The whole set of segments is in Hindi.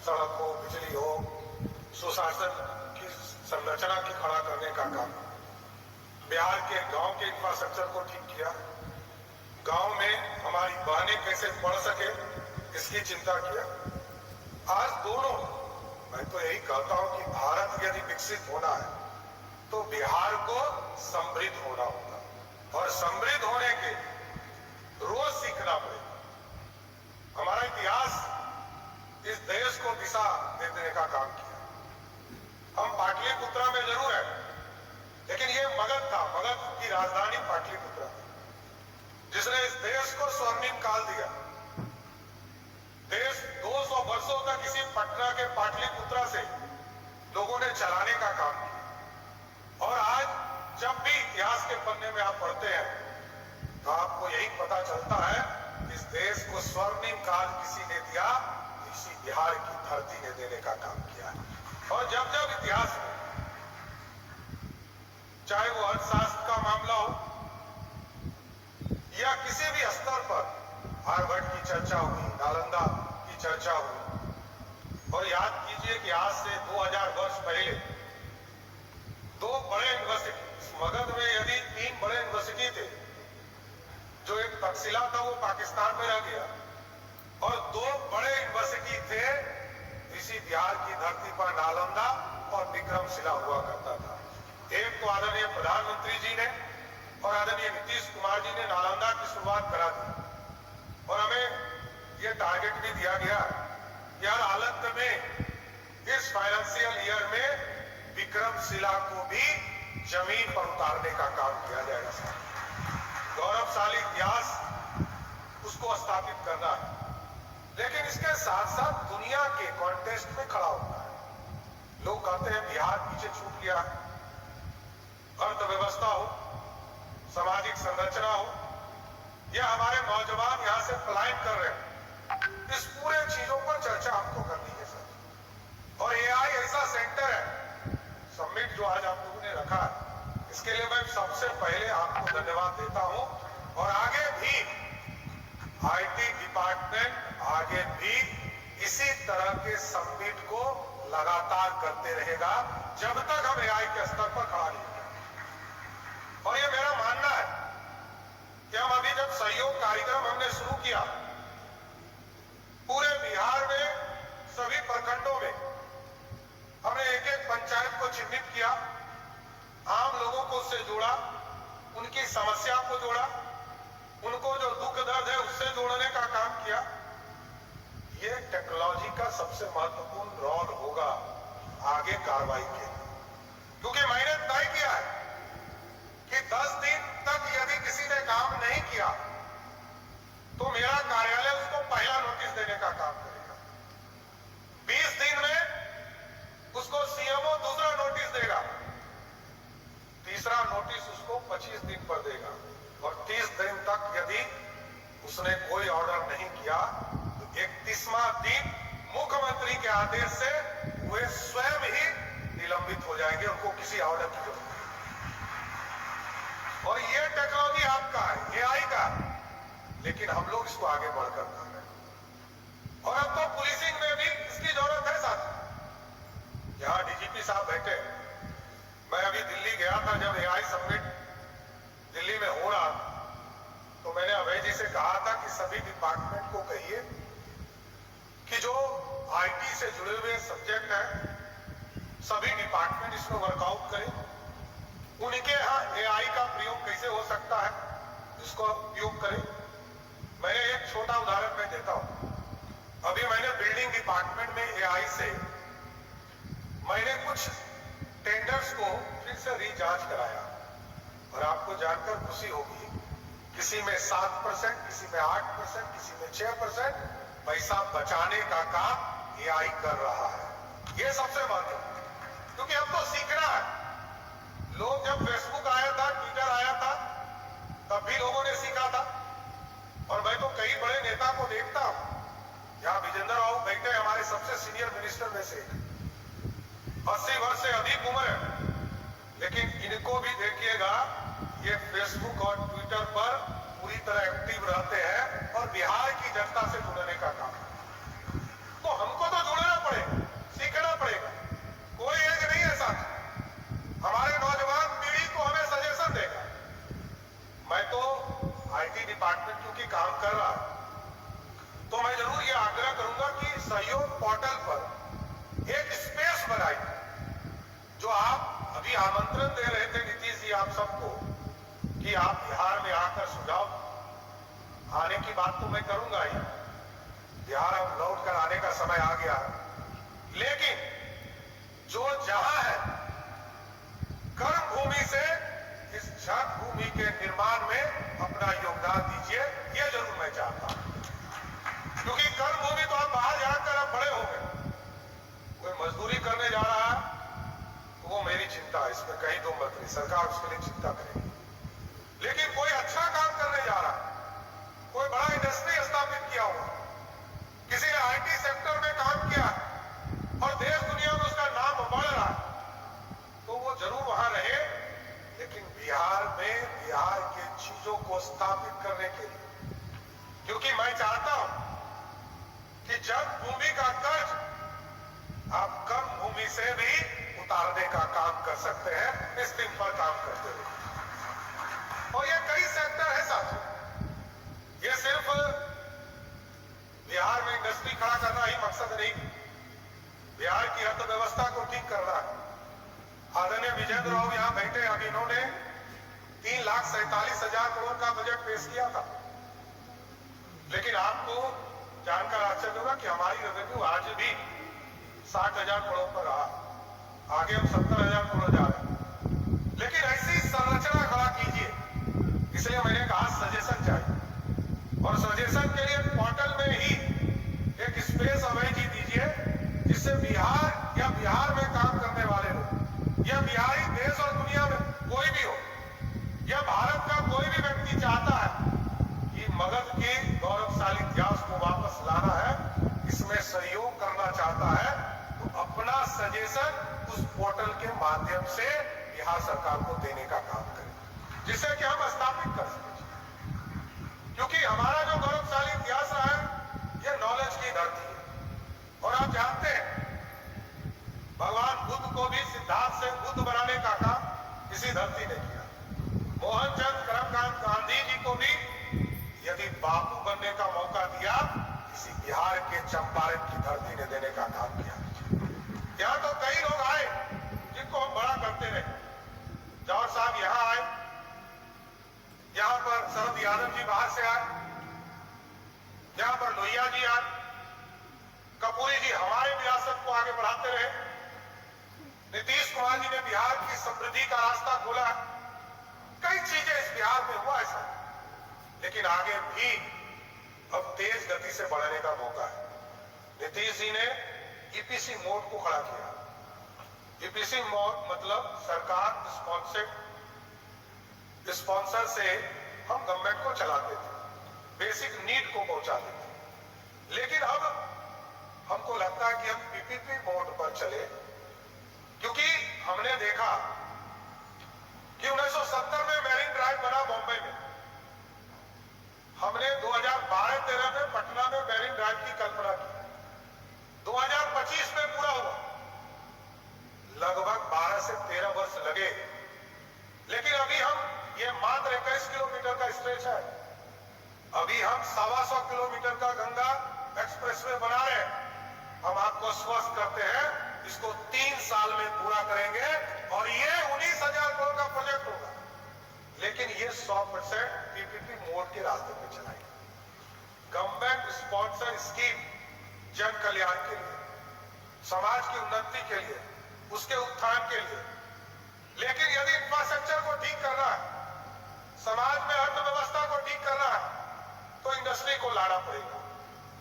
सड़क हो, बिजली हो, सुशासन की संरचना की खड़ा करने का काम, बिहार के गांव के इंफ्रास्ट्रक्चर को ठीक किया, गांव में हमारी बहनें कैसे पढ़ सके इसकी चिंता किया। आज दोनों, मैं तो यही कहता हूं कि भारत यदि विकसित होना है तो बिहार को समृद्ध होना होगा, और समृद्ध होने के रोज सीखना पड़ेगा। हमारा इतिहास इस देश को दिशा देने का काम किया। हम पाटलिपुत्रा में जरूर है, लेकिन ये मगध था, मगध की राजधानी पाटलिपुत्रा थी, जिसने इस देश को स्वर्णिम काल दिया। देश 200 वर्षों तक इसी पटना के पाटलिपुत्रा से लोगों ने चलाने का काम किया। और आज जब भी इतिहास के पन्ने में आप पढ़ते हैं तो आपको यही पता चलता है इस देश को स्वर्णिम काल किसी ने दिया, इसी बिहार की धरती ने देने का काम किया। और जब जब इतिहास में, चाहे वो अर्थशास्त्र का मामला हो या किसी भी स्तर पर हार्वर्ड की चर्चा हुई, नालंदा की चर्चा हुई, और याद कीजिए कि आज से 2000 वर्ष पहले दो बड़े यूनिवर्सिटी, मगध में यदि 3 बड़े यूनिवर्सिटी थे, जो एक तक्षशिला था वो पाकिस्तान में रह गया, और 2 बड़े यूनिवर्सिटी थे इसी बिहार की धरती पर, नालंदा और विक्रमशिला हुआ करता था। एक तो आदरणीय प्रधानमंत्री जी ने और आदरणीय नीतीश कुमार जी ने नालंदा की शुरुआत करा दी, और हमें यह टारगेट भी दिया गया कि हर हालत में इस फाइनेंशियल ईयर में विक्रमशिला को भी जमीन पर उतारने का काम किया जाएगा। गौरवशाली इतिहास उसको स्थापित करना है, लेकिन इसके साथ साथ दुनिया के कॉन्टेस्ट में खड़ा होना है। लोग कहते हैं बिहार पीछे छूट गया, अर्थव्यवस्था हो, सामाजिक संरचना हो, या हमारे नौजवान यहां से पलायन कर रहे हैं। इस पूरे चीजों पर चर्चा हमको करनी है सर। और एआई ऐसा सेंटर है, समिट जो आज आप लोगों ने रखा है, इसके लिए मैं सबसे पहले आपको धन्यवाद देता हूं। और आगे भी आईटी डिपार्टमेंट आगे भी इसी तरह के समिट को लगातार करते रहेगा जब तक हम एआई के स्तर पर खड़ा नहीं होंगे। और ये मेरा मानना है कि हम अभी जब सहयोग कार्यक्रम हमने शुरू किया, पूरे बिहार में सभी प्रखंडों में हमने एक एक पंचायत को चिन्हित किया, आम लोगों को उससे जोड़ा, उनकी समस्या को जोड़ा, उनको जो दुख दर्द है उससे जोड़ने का काम किया। ये टेक्नोलॉजी का सबसे महत्वपूर्ण रोल होगा आगे कार्रवाई के लिए, क्योंकि मैंने तय किया है कि 10 दिन तक यदि किसी ने काम नहीं किया तो मेरा कार्यालय उसको पहला नोटिस देने का काम करेगा। 20 दिन में उसको सीएमओ दूसरा नोटिस देगा, तीसरा नोटिस उसको 25 दिन पर देगा, और 30 दिन तक यदि उसने कोई ऑर्डर नहीं किया तो 31वां दिन मुख्यमंत्री के आदेश से वे स्वयं ही निलंबित हो जाएंगे, उनको किसी ऑर्डर की जरूरत नहीं। और ये टेक्नोलॉजी आपका है, एआई का, लेकिन हम लोग इसको आगे बढ़कर कर रहे हैं। और अब तो पुलिसिंग में भी इसकी जरूरत है साथ। यहां डीजीपी साहब बैठे, मैं अभी दिल्ली गया था, जब एआई समिट दिल्ली में हो रहा तो मैंने अभय जी से कहा था कि सभी डिपार्टमेंट को कहिए कि जो आईटी से जुड़े हुए सब्जेक्ट हैं सभी डिपार्टमेंट इसमें वर्कआउट करें। उनके यहाँ एआई का प्रयोग कैसे हो सकता है इसको उपयोग करें। मैंने एक छोटा उदाहरण मैं देता हूं। अभी मैंने बिल्डिंग डिपार्टमेंट में एआई से मैंने कुछ टेंडर्स को फिर से रीजांच कराया, और आपको जानकर खुशी होगी किसी में 7%, किसी में 8%, किसी में 6% पैसा बचाने का काम एआई कर रहा है। ये सबसे महत्वपूर्ण, क्योंकि हम तो सीखना है। लोग जब फेसबुक आया था, ट्विटर आया था, तब भी लोगों ने सीखा था। और मैं तो कई बड़े नेता को देखता हूं, यहाँ विजेंद्र राव बैठे हमारे सबसे सीनियर मिनिस्टर में से, 80 वर्ष से अधिक उम्र है, लेकिन इनको भी देखिएगा ये फेसबुक और ट्विटर पर पूरी तरह एक्टिव रहते हैं और बिहार की जनता से जुड़ने का काम। तो हमको तो जुड़ना पड़ेगा। सहयोग पोर्टल पर एक स्पेस बनाई, जो आप अभी आमंत्रण दे रहे थे नीतीश जी आप सबको कि आप बिहार में आकर सुझाव आने की बात तो मैं करूंगा ही। बिहार अब लौट कर आने का समय आ गया, लेकिन जो जहां है कर्म भूमि से इस जन्म भूमि के निर्माण में अपना योगदान दीजिए, यह जरूर मैं चाहता हूं। क्योंकि कर्म भूमि तो आप बाहर जाकर अब बड़े होंगे, कोई मजदूरी करने जा रहा है तो वो मेरी चिंता है, इसमें कहीं दो मत नहीं, सरकार उसके लिए चिंता करेगी। लेकिन कोई अच्छा काम करने जा रहा है, कोई बड़ा इंडस्ट्री स्थापित किया हुआ, किसी ने आईटी सेक्टर में काम किया और देश दुनिया में उसका नाम बढ़ रहा है, तो वो जरूर वहां रहे। लेकिन बिहार में बिहार के चीजों को स्थापित करने के लिए, क्योंकि मैं चाहता हूं कि जन्मभूमि का कर्ज आप कर्म भूमि से भी उतारने का काम कर सकते हैं, इस दिन पर काम करते हुए। और ये कई सेक्टर है साथियों, ये सिर्फ बिहार में इंडस्ट्री खड़ा करना ही मकसद नहीं, बिहार की अर्थव्यवस्था को ठीक करना है। आदरणीय विजेंद्र राव यहां बैठे, अभी इन्होंने 3,47,000 करोड़ का बजट पेश किया था, लेकिन आपको जानकर आश्चर्य होगा कि हमारी रेवेन्यू आज भी 60,000 करोड़ पर रहा, आगे हम 70,000 करोड़ जा रहे हैं। लेकिन ऐसी संरचना खड़ा कीजिए, इसलिए मैंने कहा सजेशन चाहिए, और सजेशन के लिए पोर्टल में ही एक स्पेस हमें जी दीजिए, जिससे बिहार या बिहार में काम करने वाले लोग या बिहारी देश और दुनिया में कोई भी हो या भारत का कोई भी व्यक्ति चाहता है कि मगध के गौरवशाली इतिहास को वापस लाना है, इसमें सहयोग करना चाहता है, तो अपना सजेशन उस पोर्टल के माध्यम से बिहार सरकार को देने का काम करें, जिससे कि हम स्थापित कर सकें। क्योंकि हमारा जो गौरवशाली इतिहास रहा है, यह नॉलेज की धरती है। और आप जानते हैं भगवान बुद्ध को भी सिद्धार्थ से बुद्ध बनाने का काम इसी धरती ने किया। मोहनचंद करमचंद गांधी जी को भी यदि बापू बनने का मौका दिया, इसी बिहार के चंपारण की धरती ने देने का काम किया। यहाँ तो कई लोग आए जिनको हम बड़ा करते रहे। जौहर साहब यहाँ आए, यहाँ पर शरद यादव जी बाहर से आए, यहाँ पर लोहिया जी आए, कपूरी जी हमारे विरासत को आगे बढ़ाते रहे, नीतीश कुमार जी ने बिहार की समृद्धि का रास्ता खोला। कई चीजें इस बिहार में हुआ ऐसा, लेकिन आगे भी अब तेज गति से बढ़ने का मौका है। नीतीश जी ने ईपीसी मोड को खड़ा किया। ईपीसी मोड मतलब सरकार स्पॉन्सर से हम गवर्नमेंट को चलाते थे, बेसिक नीड को पहुंचाते थे। लेकिन अब हमको लगता है कि हम पीपीपी मोड पर चले, क्योंकि हमने देखा कि 1970 में मैरीन ड्राइव बना बॉम्बे में, हमने 2012-13 में पटना में मैरीन ड्राइव की कल्पना की, 2025 में पूरा हुआ। लगभग 12 से 13 वर्ष लगे, लेकिन अभी हम ये मात्र 21 किलोमीटर का स्ट्रेच है, अभी हम 125 किलोमीटर का गंगा एक्सप्रेसवे बना रहे हैं। हम आपको स्वस्थ करते हैं, इसको 3 साल में पूरा करेंगे और ये 19,000 करोड़ का प्रोजेक्ट होगा। लेकिन ये 100% पीपीपी मोड के रास्ते पे चलाएंगे। गवर्नमेंट स्पॉन्सर स्कीम जन कल्याण के लिए, समाज की उन्नति के लिए, उसके उत्थान के लिए। लेकिन यदि इंफ्रास्ट्रक्चर को ठीक करना है, समाज में अर्थव्यवस्था को ठीक करना है, तो इंडस्ट्री को लाना पड़ेगा।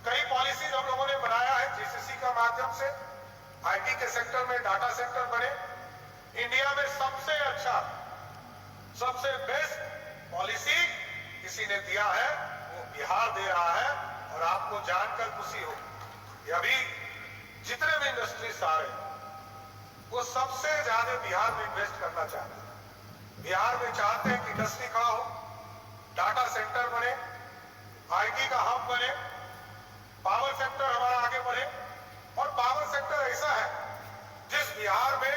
कई पॉलिसीज हम लोगों ने बनाया है जीसीसी का माध्यम से, आईटी के सेक्टर में डाटा सेंटर बने। इंडिया में सबसे अच्छा, सबसे बेस्ट पॉलिसी किसी ने दिया है, वो बिहार दे रहा है। और आपको जानकर खुशी हो, अभी जितने भी इंडस्ट्रीज आ रहे हैं, वो सबसे ज्यादा बिहार में इन्वेस्ट करना चाहते हैं। बिहार में चाहते हैं कि इंडस्ट्री खड़ा हो, डाटा सेंटर बने, आईटी का हब बने, पावर सेक्टर हमारा आगे बढ़े। और पावर सेक्टर ऐसा है जिस बिहार में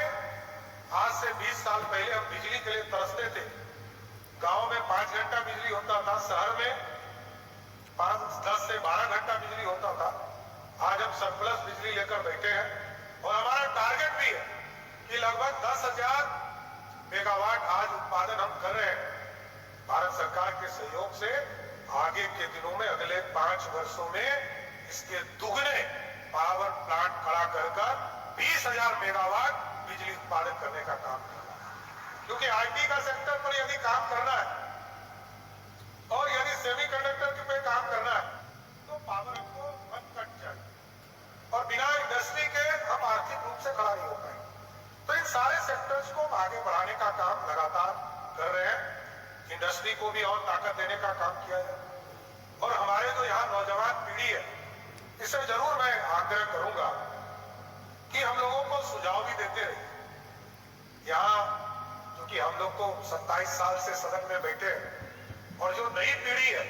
आज से 20 साल पहले हम बिजली के लिए तरसते थे। गांव में 5 घंटा बिजली होता था, शहर में 10 से 12 घंटा बिजली होता था। आज हम सरप्लस बिजली लेकर बैठे हैं और हमारा टारगेट भी है कि लगभग 10,000 मेगावाट आज उत्पादन हम कर रहे हैं भारत सरकार के सहयोग से। आगे के दिनों में अगले 5 वर्षों में इसके दुगने पावर प्लांट खड़ा कर 20,000 मेगावाट बिजली उत्पादन करने का काम करना है। क्योंकि आईटी का सेक्टर पर यदि काम करना है और यदि सेमीकंडक्टर पे काम करना है तो पावर हमको अनकट चाहिए और बिना इंडस्ट्री के हम आर्थिक रूप से खड़ा नहीं हो पाएंगे। तो इन सारे सेक्टर्स को आगे बढ़ाने का काम लगातार कर रहे हैं। इंडस्ट्री को भी और ताकत देने का काम किया है और हमारे जो यहाँ नौजवान पीढ़ी है इससे जरूर मैं आग्रह करूंगा कि हम लोगों को सुझाव भी देते रहिए। यहाँ क्योंकि हम लोग तो 27 साल से सदन में बैठे हैं और जो नई पीढ़ी है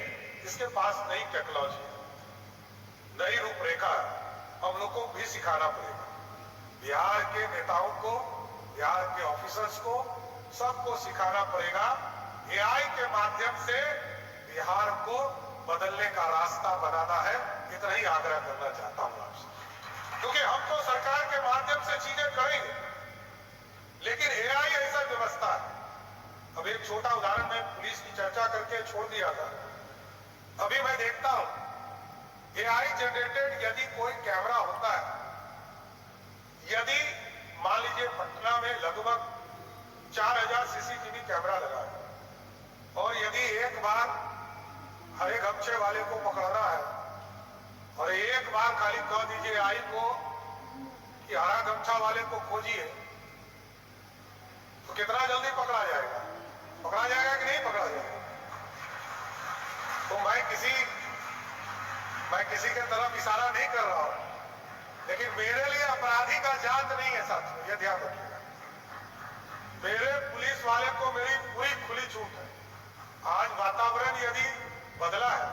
इसके पास नई टेक्नोलॉजी है, नई रूपरेखा हम लोग को भी सिखाना पड़ेगा। बिहार के नेताओं को, बिहार के ऑफिसर्स को, सबको सिखाना पड़ेगा। एआई के माध्यम से बिहार को बदलने का रास्ता बनाना है। इतना ही आग्रह करना चाहता हूं आपसे, क्योंकि हम तो सरकार के माध्यम से चीजें करेंगे लेकिन एआई ऐसा व्यवस्था है। अब एक छोटा उदाहरण मैं पुलिस की चर्चा करके छोड़ दिया था। अभी मैं देखता हूं एआई जनरेटेड यदि कोई कैमरा होता है, यदि मान लीजिए पटना में लगभग 4,000 सीसीटीवी कैमरा लगा है और यदि एक बार हरे गमछे वाले को पकड़ना है और एक बार खाली कह दीजिए आई को कि हरा गमछा वाले को खोजिए तो कितना जल्दी पकड़ा जाएगा? पकड़ा जाएगा कि नहीं पकड़ा जाएगा? तो मैं किसी के तरफ इशारा नहीं कर रहा हूं, लेकिन मेरे लिए अपराधी का जात नहीं है साथियों, यह ध्यान रखिएगा। मेरे पुलिस वाले को मेरी पूरी खुली छूट है। आज वातावरण यदि बदला है,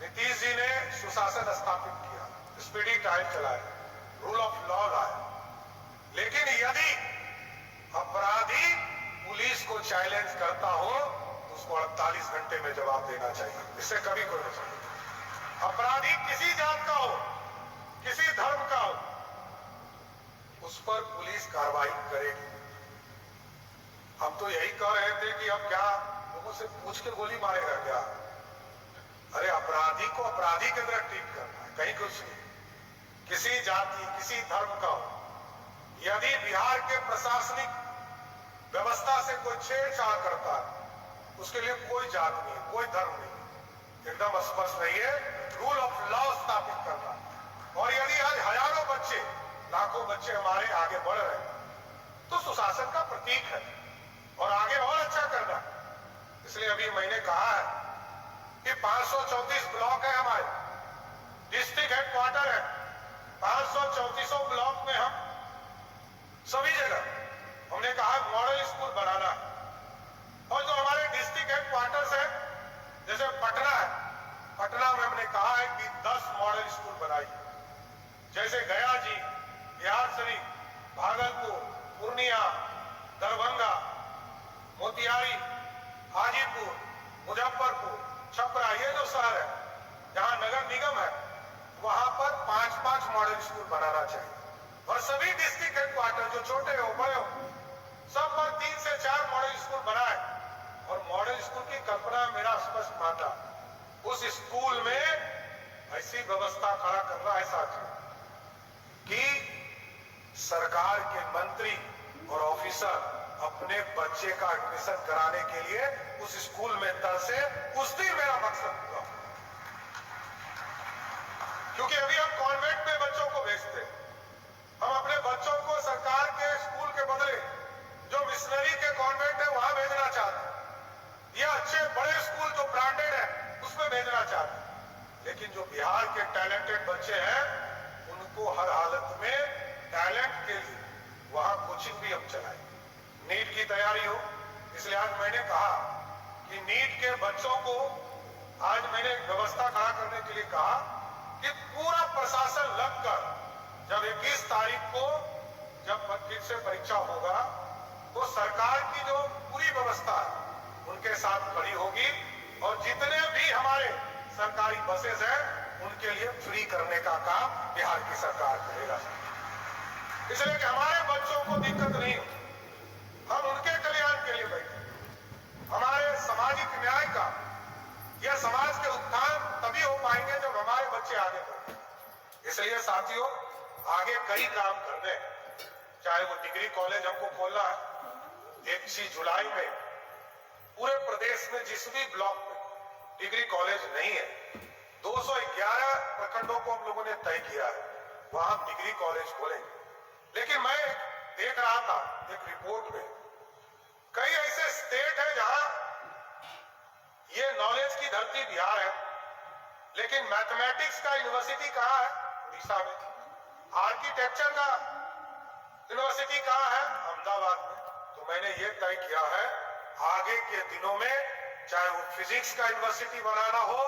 नीतीश जी ने सुशासन स्थापित किया, स्पीडी ट्रायल चलाया, रूल ऑफ लॉ लाया, लेकिन यदि अपराधी पुलिस को चैलेंज करता हो तो उसको 48 घंटे में जवाब देना चाहिए। इससे कभी कोई नहीं सकता। अपराधी किसी जात का हो, किसी धर्म का हो, उस पर पुलिस कार्रवाई करेगी। हम तो यही कह रहे थे कि अब क्या लोगों से पूछ के गोली मारेगा क्या? अरे अपराधी को अपराधी की तरह ट्रीट करना है, कहीं कुछ नहीं। किसी जाति, किसी धर्म का हो, यदि बिहार के प्रशासनिक व्यवस्था से कोई छेड़छाड़ करता है उसके लिए कोई जात नहीं, कोई धर्म नहीं, एकदम स्पष्ट रहिए। रूल ऑफ लॉ स्थापित करना। और यदि आज हजारों बच्चे, लाखों बच्चे हमारे आगे बढ़ रहे हैं तो सुशासन का प्रतीक है और आगे और अच्छा करना है। इसलिए अभी मैंने कहा है कि 534 ब्लॉक है हमारे, डिस्ट्रिक्ट हेडक्वार्टर है। 534 ब्लॉक में हम सभी जगह हमने कहा मॉडल स्कूल बनाना है। और जो हमारे डिस्ट्रिक्ट हेडक्वार्टर्स है, जैसे पटना है, पटना में हमने कहा है कि 10 मॉडल स्कूल बनाइए। जैसे गया जी, बिहार शरीफ, भागलपुर, पूर्णिया, दरभंगा, मोतिहारी, हाजीपुर, मुजफ्फरपुर, छपरा, ये जो शहर है जहां नगर निगम है वहां पर 5-5 मॉडल स्कूल बनाना चाहिए। और सभी डिस्ट्रिक्ट हेडक्वार्टर जो छोटे हो बड़े हो सब पर 3 से 4 मॉडल स्कूल बनाए। और मॉडल स्कूल की कल्पना मेरा स्पष्ट मानना, उस स्कूल में ऐसी व्यवस्था खड़ा करना है साथियों कि सरकार के मंत्री और ऑफिसर अपने बच्चे का एडमिशन कराने के लिए उस स्कूल में तरसे। उस दिन मेरा मकसद पूरा। क्योंकि अभी हम कॉन्वेंट में बच्चों को भेजते हैं, हम अपने बच्चों को सरकार के स्कूल के बदले जो मिशनरी के कॉन्वेंट है वहां भेजना चाहते हैं, या अच्छे बड़े स्कूल जो ब्रांडेड है उसमें भेजना चाहते हैं। लेकिन जो बिहार के टैलेंटेड बच्चे हैं उनको हर हालत में टैलेंट के लिए वहां कोचिंग भी हम चलाएंगे। नीट की तैयारी हो, इसलिए आज मैंने कहा कि नीट के बच्चों को आज मैंने व्यवस्था खड़ा करने के लिए कहा कि पूरा प्रशासन लगकर जब 21 तारीख को जब फिर से परीक्षा होगा तो सरकार की जो पूरी व्यवस्था है उनके साथ खड़ी होगी और जितने भी हमारे सरकारी बसेस हैं उनके लिए फ्री फ्री करने का काम बिहार की सरकार करेगा, इसलिए कि हमारे बच्चों को दिक्कत नहीं हो, हम उनके कल्याण के लिए बैठे, हमारे सामाजिक न्याय का यह समाज के उत्थान तभी हो पाएंगे जब हमारे बच्चे आगे बढ़े। इसलिए साथियों, आगे कई काम करने हैं, चाहे वो डिग्री कॉलेज हमको खोलना है 1 जुलाई में, पूरे प्रदेश में जिस भी ब्लॉक में डिग्री कॉलेज नहीं है 211 प्रखंडों को हम लोगों ने तय किया है, वहां हम डिग्री कॉलेज खोलेंगे। लेकिन मैं देख रहा था एक रिपोर्ट में, कई ऐसे स्टेट है जहां ये नॉलेज की धरती बिहार है, लेकिन मैथमेटिक्स का यूनिवर्सिटी कहां है? उड़ीसा में। आर्किटेक्चर का यूनिवर्सिटी कहां है? अहमदाबाद में। तो मैंने ये तय किया है आगे के दिनों में, चाहे वो फिजिक्स का यूनिवर्सिटी बनाना हो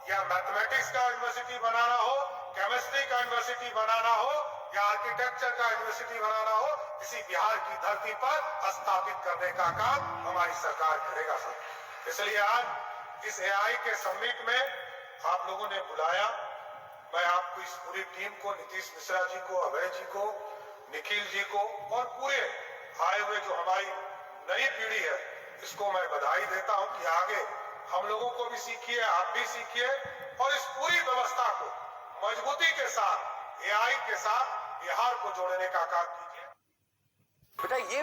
या मैथमेटिक्स का यूनिवर्सिटी बनाना हो, केमिस्ट्री का यूनिवर्सिटी बनाना हो या आर्किटेक्चर का यूनिवर्सिटी बनाना हो, इसी बिहार की धरती पर स्थापित करने का काम हमारी सरकार करेगा सर। इसलिए आज इस एआई के समिट में आप लोगों ने बुलाया, मैं आपको इस पूरी टीम को, नीतीश मिश्रा जी को, अभय जी को, निखिल जी को और पूरे आए हुए जो हमारी नई पीढ़ी है, इसको मैं बधाई देता हूं कि आगे हम लोगों को भी सीखिए, आप भी सीखिए और इस पूरी व्यवस्था को मजबूती के साथ एआई के साथ बिहार को जोड़ने का काम कीजिए। बेटा ये